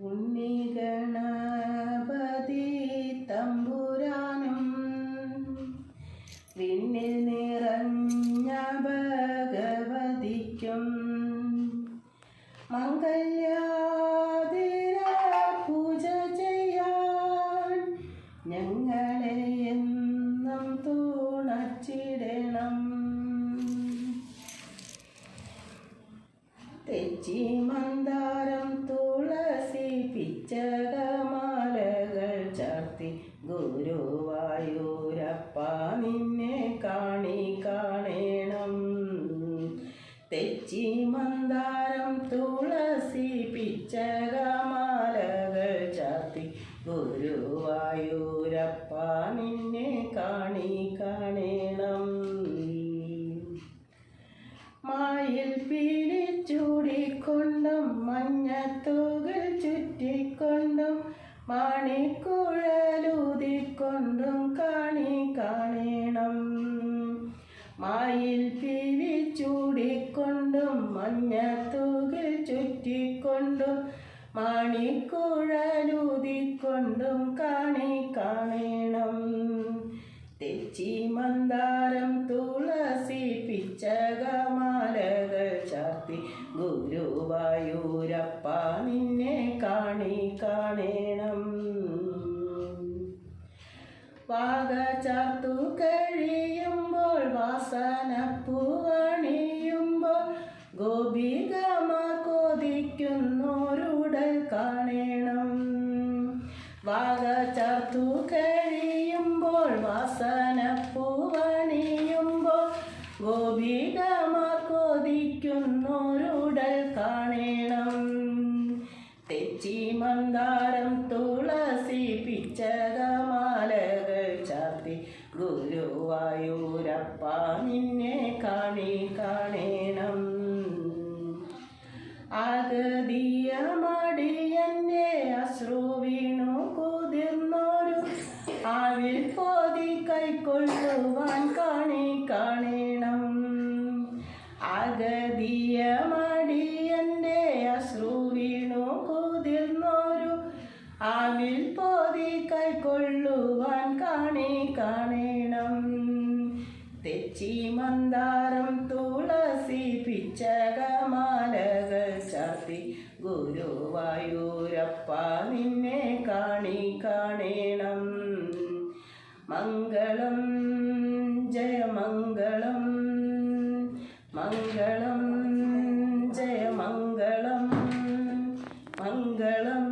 ഉണ്ണിഗണപതി തമ്പുരാനും വിണ്ണിൽ നിറഞ്ഞ ഭഗവതിക്കും മംഗല്യാതിര പൂജ ചെയ്യാൻ ഞങ്ങളെ എന്നും തുണച്ചിടണം. തെച്ചി മന്ദാരം തുളസി പിച്ചകമാലകൾ ചാർത്തി ഗുരുവായൂരപ്പ നിന്നെ കാണേണം. തെച്ചി മന്ദാരം തുളസി പിച്ചകമാലകൾ ചാർത്തി ഗുരുവായൂരപ്പ നിന്നെ കാണേണം. മായിൽ പിടിച്ചൂടിക്കൊണ്ടും മഞ്ഞത്തൂകൾ ചുറ്റിക്കൊണ്ടും മാണിക്കുഴലൂതിക്കൊണ്ടും കാണേണം. മായിൽ പിടിച്ചൂടിക്കൊണ്ടും മഞ്ഞത്തൂകൾ ചുറ്റിക്കൊണ്ടും മാണിക്കുഴലൂതിക്കൊണ്ടും കാണേണം. തെച്ചി മന്ദാരം തുളസി പിച്ചകമാലകൾ ചാർത്തി ഗുരുവായൂരപ്പ നിന്നെ കാണേണം. വാക ചാർത്തു കഴിയുമ്പോൾ വാസനപ്പൂവണിയുമ്പോൾ ഗോപികമാർ കൊതിക്കുന്നോരുടൽ കാണേണം. വാക ചാർത്തു കഴിയുമ്പോൾ വാസനപ്പൂവണിയുമ്പോൾ ഗോപികമാർ കൊതിക്കുന്നോരുടൽ കാണേണം. തെച്ചി മന്ദാരം തുളസി പിച്ചകമാലകൾ ചാർത്തി ഗുരുവായൂരപ്പ നിന്നെ കാണേണം. ആഗതിയമടിയന്റെ അശ്രു വീണു കുതിർന്നോരു ആവിൽ പോതി കൈക്കൊള്ളുവാൻ കാണേണം. ആഗതിയമടിയന്റെ അശ്രു വീണു കുതിർന്നോരു ആവിൽ പോതി കൈക്കൊള്ളുവാൻ കാണേണം. തെച്ചി മന്ദാരം തുളസി പിച്ചകമാലകൾ ചാർത്തി ഗുരുവായൂരപ്പ നിന്നെ കാണേണം. മംഗളം ജയമംഗളം മംഗളം ജയമംഗളം മംഗളം